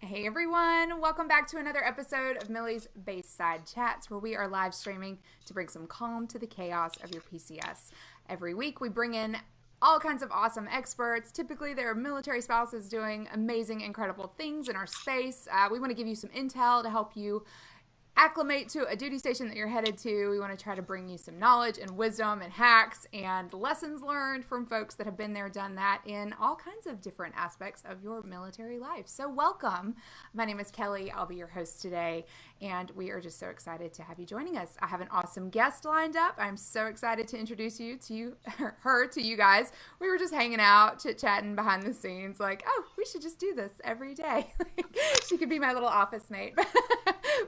Hey everyone, welcome back to another episode of Millie's Baseside Chats, where we are live streaming to bring some calm to the chaos of your PCS. Every week we bring in all kinds of awesome experts. Typically they're military spouses doing amazing, incredible things in our space. We want to give you some intel to help you acclimate to a duty station that you're headed to. We want to try to bring you some knowledge and wisdom and hacks and lessons learned from folks that have been there, done that in all kinds of different aspects of your military life. So welcome. My name is Kelly. I'll be your host today, and we are just so excited to have you joining us. I have an awesome guest lined up. I'm so excited to introduce her to you guys. We were just hanging out, chit-chatting behind the scenes, like, oh, we should just do this every day. She could be my little office mate.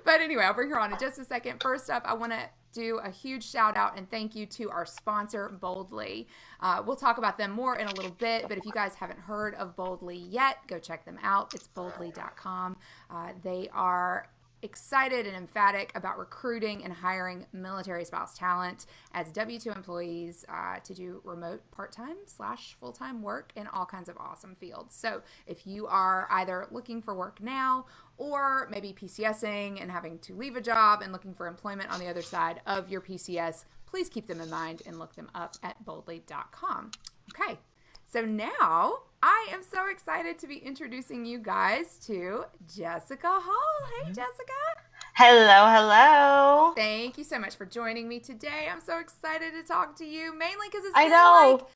But anyway, I'll bring her on in just a second. First up, I want to do a huge shout out and thank you to our sponsor, Boldly. We'll talk about them more in a little bit, but if you guys haven't heard of Boldly yet, go check them out. It's boldly.com. They are excited and emphatic about recruiting and hiring military spouse talent as W-2 employees to do remote part-time / full-time work in all kinds of awesome fields. So if you are either looking for work now or maybe PCSing and having to leave a job and looking for employment on the other side of your PCS, please keep them in mind and look them up at boldly.com. Okay, so now I am so excited to be introducing you guys to Jessica Hall. Hey, Jessica. Hello. Thank you so much for joining me today. I'm so excited to talk to you, mainly because it's I been know. like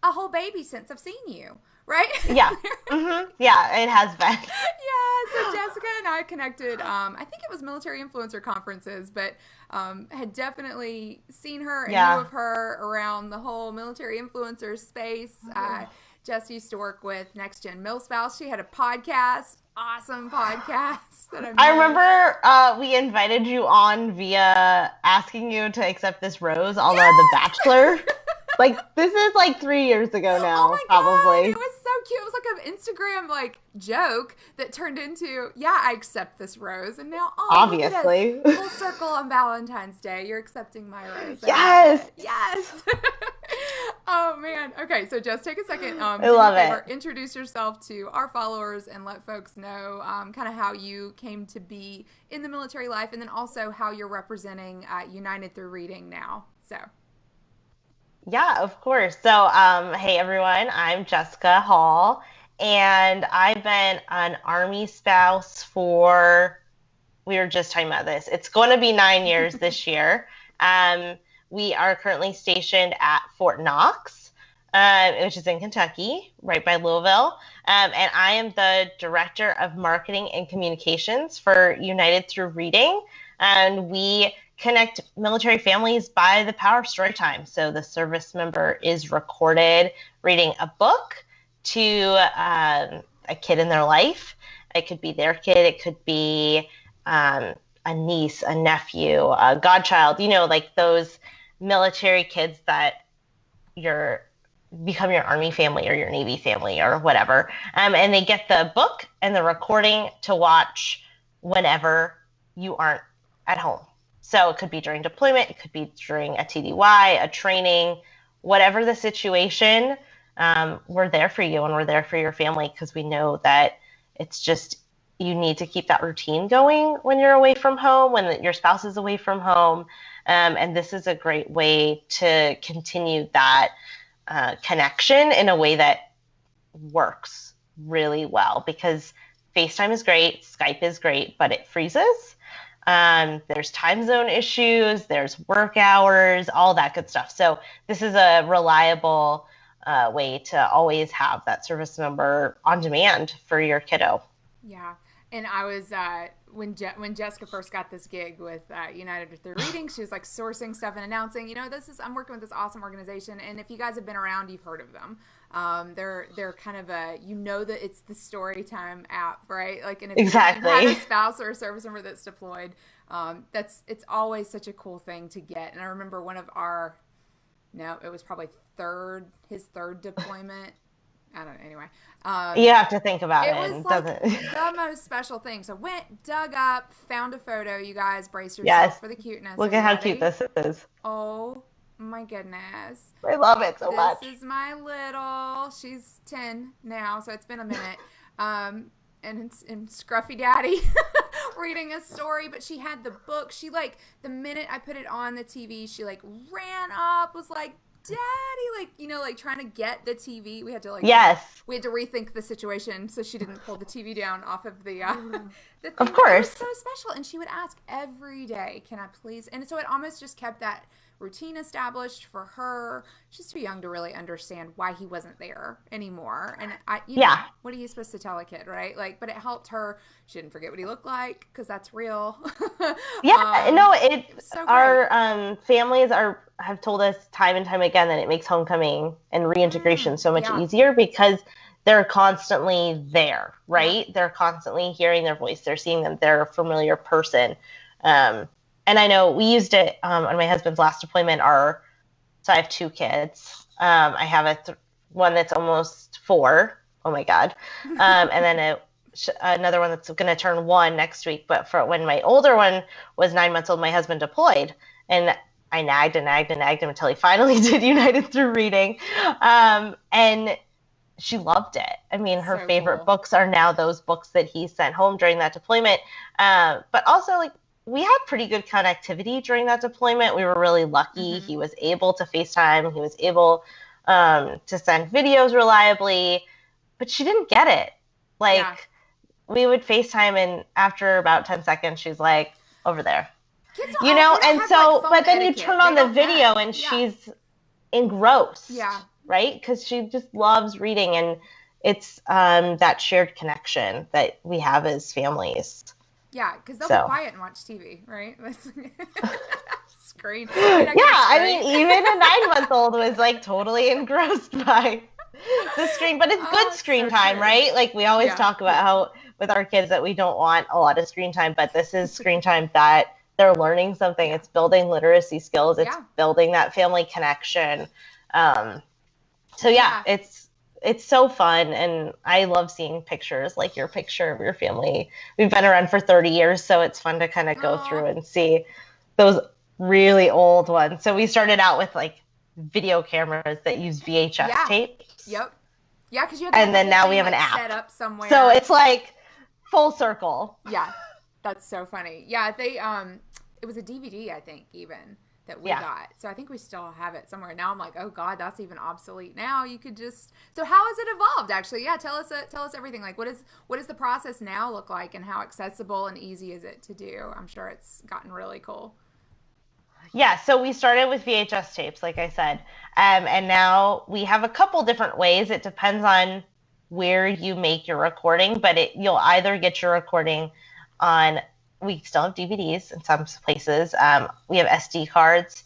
a whole baby since I've seen you, right? Yeah. Yeah, it has been. Yeah, so Jessica and I connected, I think it was military influencer conferences, but had definitely seen her and knew of her around the whole military influencer space. Jess used to work with Next Gen Milspouse. She had a podcast, awesome podcast. That I remember we invited you on via asking you to accept this rose, a la The Bachelor. Like, this is like 3 years ago now, oh my probably. God, it was so cute. It was like an Instagram joke that turned into, yeah, I accept this rose. And now, Obviously. Look at us. Full circle on Valentine's Day. You're accepting my rose. Yes. Yes. Oh man. Okay, so just take a second. I love it. Introduce yourself to our followers and let folks know kind of how you came to be in the military life, and then also how you're representing United Through Reading now. So. Yeah, of course. So, hey everyone, I'm Jessica Hall, and I've been an Army spouse we were just talking about this. It's going to be 9 years this year. We are currently stationed at Fort Knox, which is in Kentucky, right by Louisville. And I am the Director of Marketing and Communications for United Through Reading. And we connect military families by the power of story time. So the service member is recorded reading a book to a kid in their life. It could be their kid. It could be a niece, a nephew, a godchild, like those military kids that become your Army family or your Navy family or whatever. And they get the book and the recording to watch whenever you aren't at home. So it could be during deployment, it could be during a TDY, a training, whatever the situation, we're there for you and we're there for your family, because we know that it's just, you need to keep that routine going when you're away from home, when your spouse is away from home. And this is a great way to continue that connection in a way that works really well, because FaceTime is great, Skype is great, but it freezes. There's time zone issues, there's work hours, all that good stuff. So this is a reliable way to always have that service member on demand for your kiddo. Yeah. And I was, when Jessica first got this gig with United Through Reading, she was like sourcing stuff and announcing, I'm working with this awesome organization. And if you guys have been around, you've heard of them. They're kind of that it's the Storytime app, right? Like, and if Exactly. you have a spouse or a service member that's deployed, it's always such a cool thing to get. And I remember it was probably his third deployment. I don't know. Anyway, you have to think about it. It was like the most special thing. So dug up, found a photo. You guys brace yourself for the cuteness. Look at how cute this is. Oh my goodness. I love it so much. This is my little. She's 10 now, so it's been a minute. and Scruffy Daddy reading a story, but she had the book. She like, the minute I put it on the TV, she like ran up, was like, Daddy, like, you know, like trying to get the TV. We had to like, Yes, we had to rethink the situation so she didn't pull the TV down off of the the thing. of course. It was so special, and she would ask every day, "Can I please?" And so it almost just kept that routine established for her. She's too young to really understand why he wasn't there anymore. And you know, what are you supposed to tell a kid, right? Like, but it helped her. She didn't forget what he looked like, because that's real. Yeah, no, so our families have told us time and time again that it makes homecoming and reintegration so much easier, because they're constantly there, right? Yeah. They're constantly hearing their voice. They're seeing them. They're a familiar person. And I know we used it on my husband's last deployment. So I have 2 kids. I have one that's almost 4. Oh my God. And then another one that's going to turn 1 next week. But for when my older one was 9 months old, my husband deployed, and I nagged and nagged and nagged him until he finally did United Through Reading. And she loved it. I mean, her favorite books are now those books that he sent home during that deployment. But also, like, we had pretty good connectivity during that deployment. We were really lucky. Mm-hmm. He was able to FaceTime. He was able to send videos reliably, but she didn't get it. Like, we would FaceTime, and after about 10 seconds, she's like, over there. You know, and so, like, but then you turn on the video and she's engrossed, right? Because she just loves reading, and it's that shared connection that we have as families. Yeah, because they'll be quiet and watch TV, right? Screen. I mean, even a 9-month-old was like totally engrossed by the screen, but it's good screen time, right? Like, we always talk about how with our kids that we don't want a lot of screen time, but this is screen time that they're learning something. It's building literacy skills. It's building that family connection. It's so fun, and I love seeing pictures, like your picture of your family. We've been around for 30 years, so it's fun to kind of go through and see those really old ones. So we started out with like video cameras that use VHS tapes. Yep. Yeah, because you had and then now we have an app set up somewhere. So it's like full circle. Yeah, that's so funny. Yeah, they it was a DVD, I think, even that we got. So I think we still have it somewhere. Now I'm like, oh God, that's even obsolete now. You could just. So how has it evolved? Actually, tell us everything. Like, what does the process now look like, and how accessible and easy is it to do? I'm sure it's gotten really cool. Yeah, so we started with VHS tapes, like I said, and now we have a couple different ways. It depends on where you make your recording, but you'll either get your recording on. We still have DVDs in some places. We have SD cards,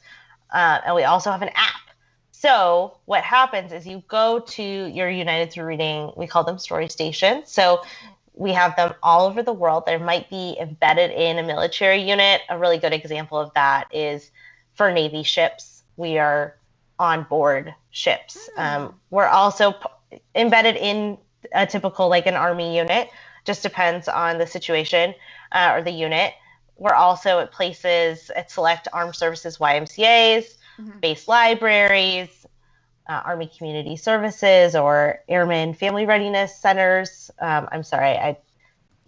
and we also have an app. So what happens is you go to your United Through Reading, we call them story stations. So we have them all over the world. There might be embedded in a military unit. A really good example of that is for Navy ships. We are on board ships. We're also embedded in a typical, like an Army unit. Just depends on the situation or the unit. We're also at places at select armed services YMCAs, base libraries, Army Community Services, or Airmen Family Readiness Centers. I'm sorry, I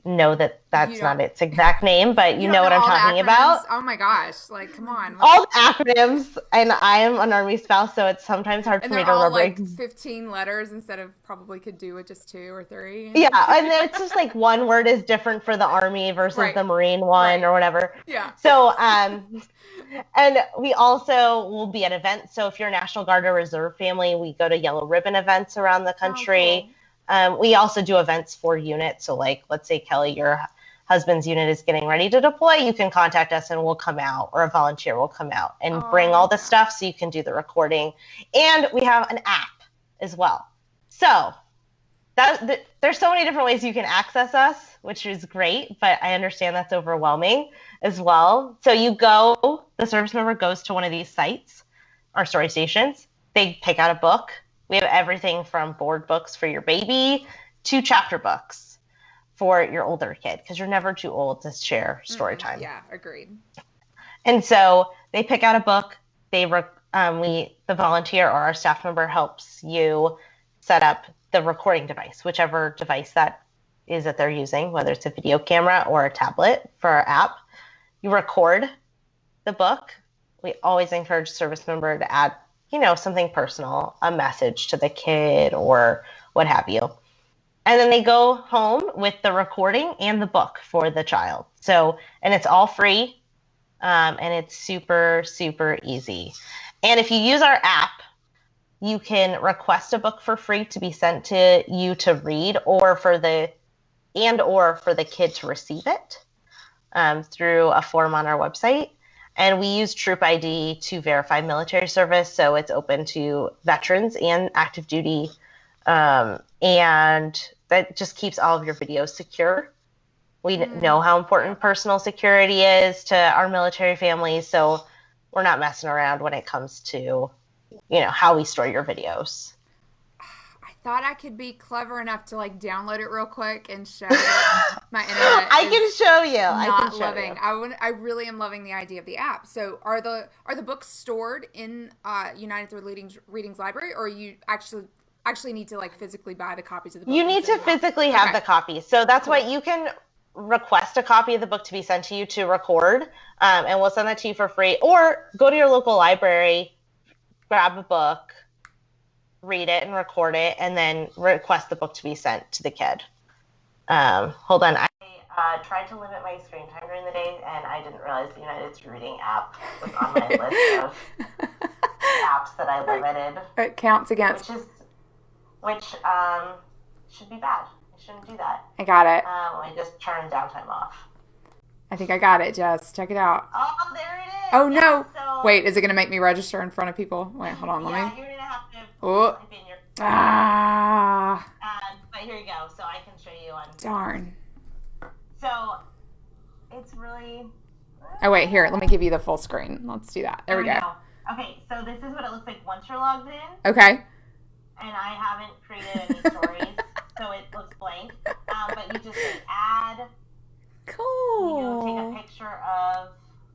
know that's not its exact name, but you know what I'm talking about. Oh my gosh, like, come on. All the acronyms, and I am an Army spouse, so it's sometimes hard for me to remember. Like 15 letters instead of probably could do with just 2 or 3. Yeah, and then it's just like one word is different for the Army versus the Marine one or whatever. Yeah. So, and we also will be at events. So if you're a National Guard or Reserve family, we go to yellow ribbon events around the country. Oh, cool. We also do events for units. So like, let's say, Kelly, your husband's unit is getting ready to deploy. You can contact us and we'll come out, or a volunteer will come out and bring all the stuff so you can do the recording. And we have an app as well. So there's so many different ways you can access us, which is great, but I understand that's overwhelming as well. So the service member goes to one of these sites, our story stations. They pick out a book. We have everything from board books for your baby to chapter books for your older kid, because you're never too old to share story time. Yeah, agreed. And so they pick out a book. The volunteer or our staff member helps you set up the recording device, whichever device that is that they're using, whether it's a video camera or a tablet for our app. You record the book. We always encourage service member to add, something personal, a message to the kid or what have you. And then they go home with the recording and the book for the child. So, and it's all free, and it's super, super easy. And if you use our app, you can request a book for free to be sent to you to read, or for the kid to receive it through a form on our website. And we use Troop ID to verify military service, so it's open to veterans and active duty, and that just keeps all of your videos secure. We know how important personal security is to our military families, so we're not messing around when it comes to, how we store your videos. I thought I could be clever enough to download it real quick and show my internet. I can show you. I really am loving the idea of the app. So are the books stored in United Through Readings library, or you actually need to physically buy the copies of the book? You need to physically have the copies. So that's why you can request a copy of the book to be sent to you to record, and we'll send that to you for free. Or go to your local library, grab a book, read it and record it, and then request the book to be sent to the kid. Hold on. I tried to limit my screen time during the day, and I didn't realize the United Through Reading app was on my list of apps that I limited. It counts against. Which should be bad. I shouldn't do that. I got it. Let me just turn downtime off. I think I got it, Jess. Check it out. Oh, there it is. Oh, no. Wait, is it going to make me register in front of people? Wait, hold on. You're going to have to type in your... But here you go. So I can show you on... Darn. So, it's really... Oh, wait. Here, let me give you the full screen. Let's do that. There we go. Okay, so this is what it looks like once you're logged in. Okay. And I haven't created any stories, so it looks blank. But you just say add... Cool. Take a picture of...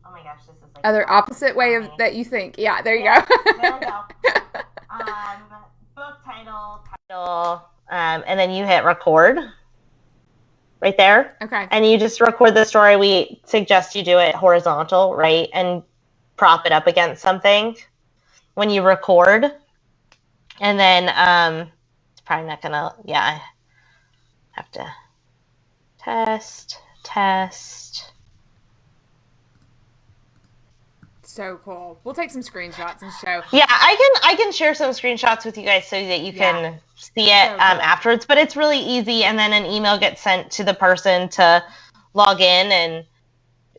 Oh my gosh, this is other opposite way of that you think. Yeah, there you go. There we go. Book title, and then you hit record right there. Okay. And you just record the story. We suggest you do it horizontal, right? And prop it up against something when you record. And then it's probably not going to, I have to test. So cool. We'll take some screenshots and show. Yeah, I can share some screenshots with you guys so that you can see it cool. Afterwards. But it's really easy, and then an email gets sent to the person to log in and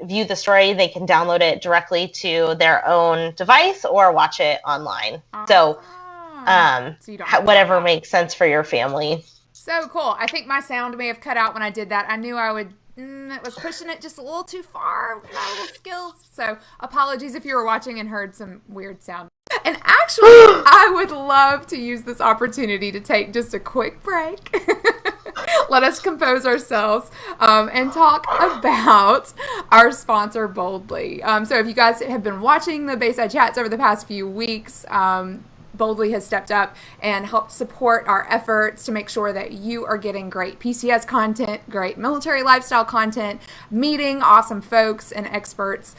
view the story. They can download it directly to their own device or watch it online. So whatever makes sense for your family. So cool. I think my sound may have cut out when I did that. I knew I would. It was pushing it just a little too far with my little skills. So apologies if you were watching and heard some weird sound. And actually, I would love to use this opportunity to take just a quick break. Let us compose ourselves and talk about our sponsor, Boldly. So if you guys have been watching the Baseside Chats over the past few weeks, Boldly has stepped up and helped support our efforts to make sure that you are getting great PCS content, great military lifestyle content, meeting awesome folks and experts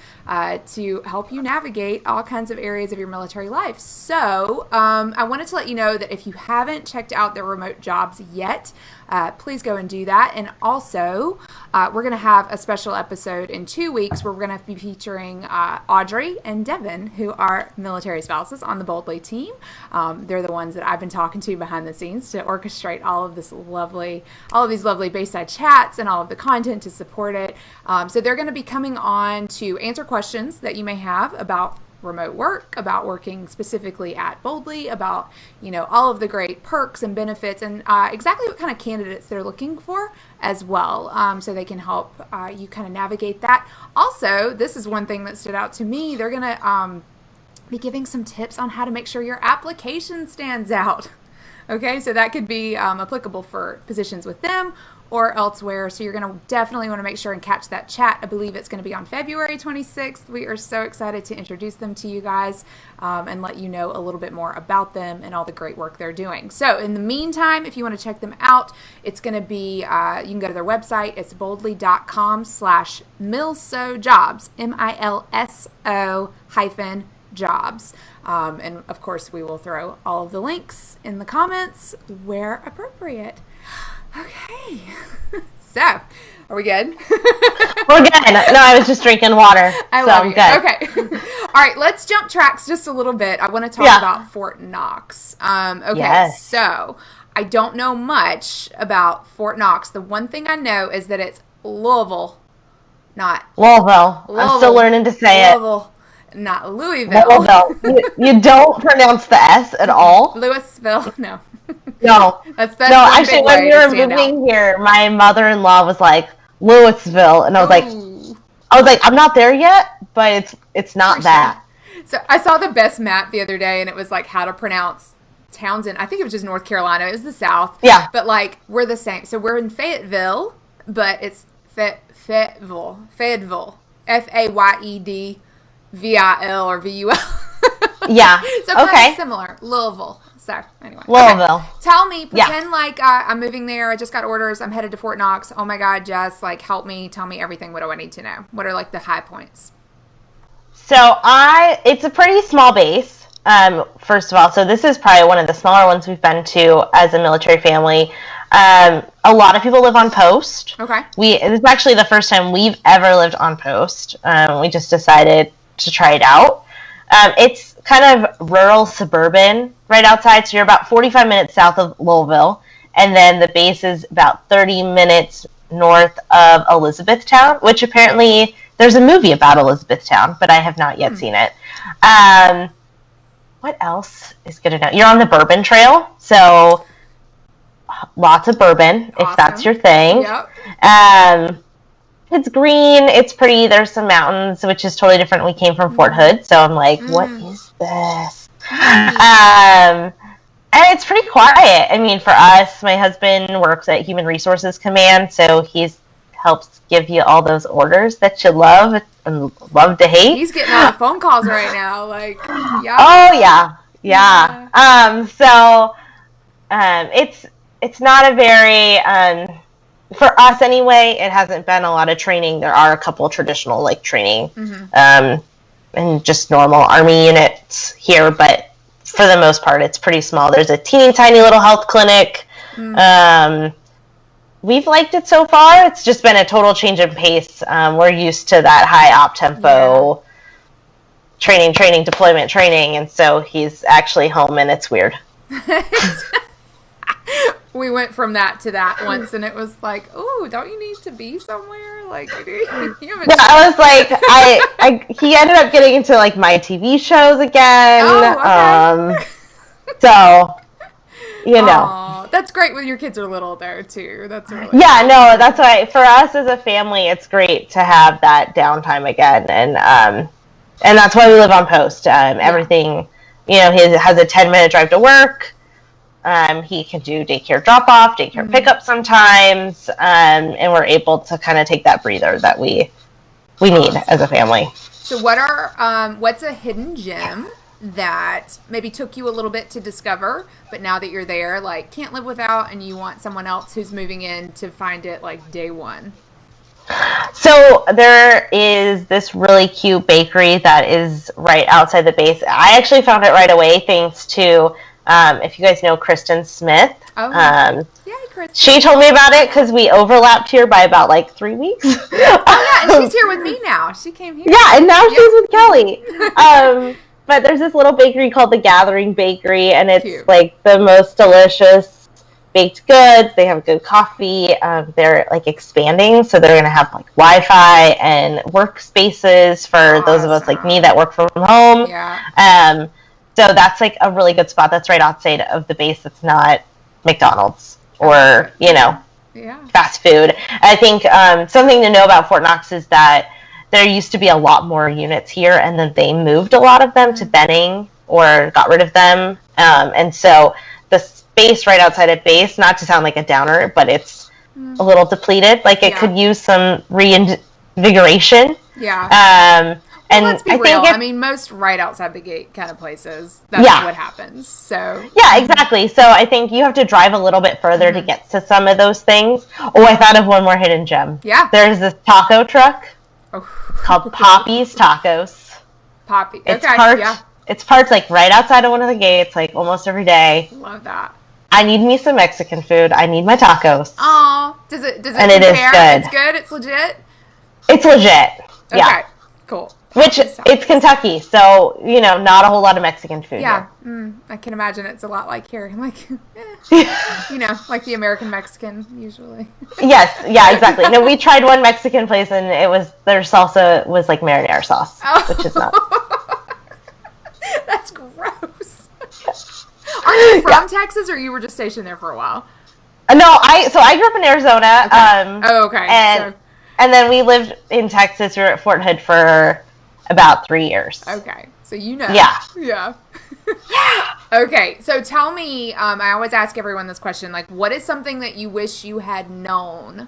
to help you navigate all kinds of areas of your military life. So I wanted to let you know that if you haven't checked out their remote jobs yet, please go and do that. And also, we're going to have a special episode in 2 weeks where we're going to be featuring Audrey and Devin, who are military spouses on the Boldly team. They're the ones that I've been talking to behind the scenes to orchestrate all of these lovely Baseside Chats and all of the content to support it. So they're going to be coming on to answer questions that you may have about remote work, about working specifically at Boldly, about all of the great perks and benefits, and exactly what kind of candidates they're looking for as well, so they can help you kind of navigate that. Also, this is one thing that stood out to me. They're gonna be giving some tips on how to make sure your application stands out. Okay, so that could be applicable for positions with them or elsewhere. So you're going to definitely want to make sure and catch that chat. I believe it's going to be on February 26th. We are so excited to introduce them to you guys and let you know a little bit more about them and all the great work they're doing. So in the meantime, if you want to check them out, it's going to be, you can go to their website. It's boldly.com/milsojobs, MILSO-jobs. And of course, we will throw all of the links in the comments where appropriate. Okay. So, are we good? We're good. No, I was just drinking water. I'm good. Okay. All right, let's jump tracks just a little bit. I want to talk about Fort Knox. Okay, yes. So I don't know much about Fort Knox. The one thing I know is that it's Louisville, not Louisville. I'm still learning to say Louisville. Not Louisville. You don't pronounce the S at all. Louisville, no. No. That's no, actually, when we were moving here, my mother-in-law was like, Louisville. And I was like, I'm not there yet, but it's not that. So I saw the best map the other day, and it was like how to pronounce Townsend. I think it was just North Carolina. It was the South. Yeah. But like, we're the same. So we're in Fayetteville, but it's Fayetteville. Fayeddvil or VUL. Yeah. So kind of similar. Louisville. So anyway. Louisville. Okay. Tell me, pretend like I'm moving there. I just got orders. I'm headed to Fort Knox. Oh my God, Jess, like help me. Tell me everything. What do I need to know? What are like the high points? So it's a pretty small base. First of all, so this is probably one of the smaller ones we've been to as a military family. A lot of people live on post. Okay. This is actually the first time we've ever lived on post. We just decided to try it out. It's kind of rural, suburban, right outside. So you're about 45 minutes south of Louisville. And then the base is about 30 minutes north of Elizabethtown, which apparently there's a movie about Elizabethtown, but I have not yet seen it. What else is good to know? You're on the Bourbon Trail. So lots of bourbon, if that's your thing. Yep. It's green, it's pretty, there's some mountains, which is totally different. We came from Fort Hood, so I'm like, what is this? And it's pretty quiet. I mean, for us, my husband works at Human Resources Command, so he's helps give you all those orders that you love and love to hate. He's getting all the phone calls right now, like, yeah. Oh, yeah. It's not a very... for us anyway, it hasn't been a lot of training. There are a couple traditional like training and just normal Army units here, but for the most part, it's pretty small. There's a teeny tiny little health clinic. We've liked it so far. It's just been a total change of pace. We're used to that high op tempo training, deployment training, and so he's actually home, and it's weird. We went from that to that once, and it was like, "Oh, don't you need to be somewhere?" Like, I was like, he ended up getting into like my TV shows again. Oh, okay. So, Aww, that's great when your kids are little there too. That's really cool. That's why for us as a family, it's great to have that downtime again, and that's why we live on post. Everything, he has a 10-minute drive to work. He can do daycare drop-off, daycare pickup sometimes, and we're able to kind of take that breather that we need as a family. So what's a hidden gem that maybe took you a little bit to discover, but now that you're there, like, can't live without, and you want someone else who's moving in to find it, like, day one? So there is this really cute bakery that is right outside the base. I actually found it right away thanks to... if you guys know Kristen Smith, Kristen. She told me about it because we overlapped here by about like 3 weeks. Oh yeah, and she's here with me now. She came here. Yeah, and now she's with Kelly. But there's this little bakery called The Gathering Bakery, and it's cute. Like the most delicious baked goods. They have good coffee. They're like expanding, so they're gonna have like Wi-Fi and workspaces for those of us like me that work from home. Yeah. So that's like a really good spot. That's right outside of the base. It's not McDonald's or, fast food. I think something to know about Fort Knox is that there used to be a lot more units here, and then they moved a lot of them to Benning or got rid of them. And so the space right outside of base, not to sound like a downer, but it's a little depleted. Like it could use some reinvigoration. Yeah. And let's be real. I mean, most right outside the gate kind of places, that's what happens. So yeah, exactly. So I think you have to drive a little bit further to get to some of those things. Oh, I thought of one more hidden gem. Yeah. There's this taco truck called Poppy's Tacos. Poppy. It's parts like right outside of one of the gates, like almost every day. Love that. I need me some Mexican food. I need my tacos. Aw. Does it and compare? It is good. It's good? It's legit? It's legit. Okay. Yeah. Cool. Which, it's Kentucky, so, not a whole lot of Mexican food here. I can imagine it's a lot like here. Like, like the American Mexican, usually. Yes, yeah, exactly. No, we tried one Mexican place, and their salsa was like marinara sauce, which is not. That's gross. Are you from Texas, or you were just stationed there for a while? No, I grew up in Arizona. Okay. And then we lived in Texas. We were at Fort Hood for about 3 years. Okay. So Yeah. Yeah. Okay. So tell me, I always ask everyone this question, like, what is something that you wish you had known?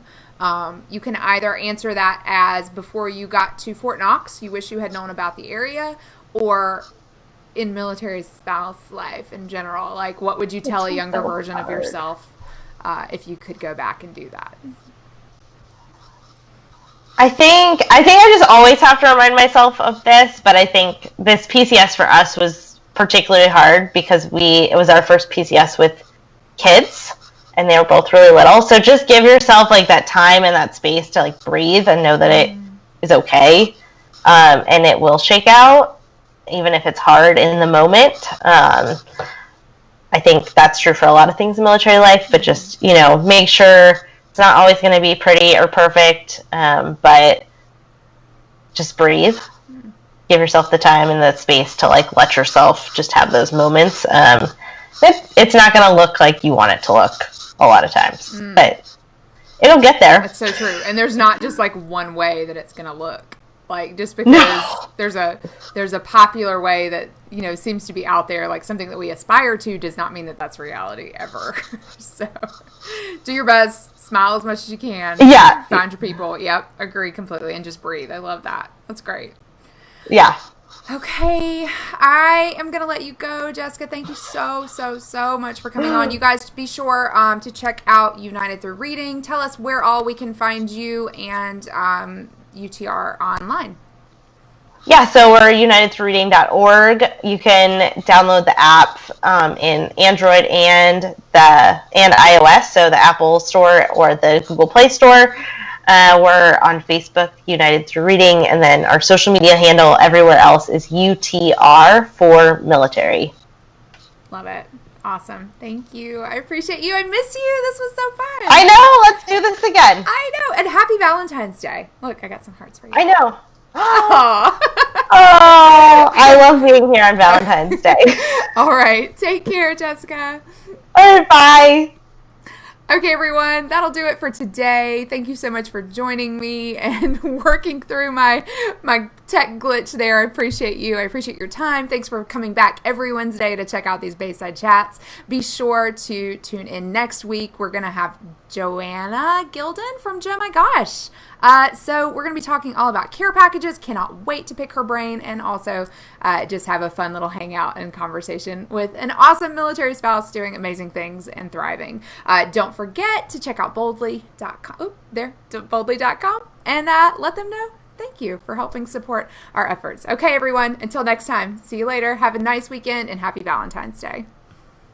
You can either answer that as before you got to Fort Knox, you wish you had known about the area, or in military spouse life in general. Like, what would you tell a younger version of yourself if you could go back and do that? I think I just always have to remind myself of this, but I think this PCS for us was particularly hard because it was our first PCS with kids, and they were both really little. So just give yourself like that time and that space to like breathe and know that it is okay, and it will shake out, even if it's hard in the moment. I think that's true for a lot of things in military life, but just make sure. It's not always going to be pretty or perfect, but just breathe. Give yourself the time and the space to like let yourself just have those moments. It's not going to look like you want it to look a lot of times, but it'll get there. That's so true. And there's not just like one way that it's going to look. Like just because there's a popular way that seems to be out there, like something that we aspire to, does not mean that that's reality ever. So do your best, smile as much as you can. Yeah. Find your people. Yep. Agree completely. And just breathe. I love that. That's great. Yeah. Okay. I am going to let you go, Jessica. Thank you so much for coming on. You guys be sure to check out United Through Reading. Tell us where all we can find you and UTR online. Yeah, so we're unitedthroughreading.org. You can download the app in Android and iOS, so the Apple Store or the Google Play Store. We're on Facebook, United Through Reading, and then our social media handle everywhere else is UTR for military. Love it. Awesome. Thank you. I appreciate you. I miss you. This was so fun. I know. Let's do this again. I know. And happy Valentine's Day. Look, I got some hearts for you. I know. Oh, I love being here on Valentine's Day. All right. Take care, Jessica. All right, bye. Okay, everyone, that'll do it for today. Thank you so much for joining me and working through my tech glitch there. I appreciate you. I appreciate your time. Thanks for coming back every Wednesday to check out these Baseside Chats. Be sure to tune in next week. We're going to have Joanna Gilden from Oh My Gosh. So we're going to be talking all about care packages. Cannot wait to pick her brain and also just have a fun little hangout and conversation with an awesome military spouse doing amazing things and thriving. Don't forget to check out boldly.com. Boldly.com and let them know thank you for helping support our efforts. Okay, everyone, until next time, see you later. Have a nice weekend and happy Valentine's Day.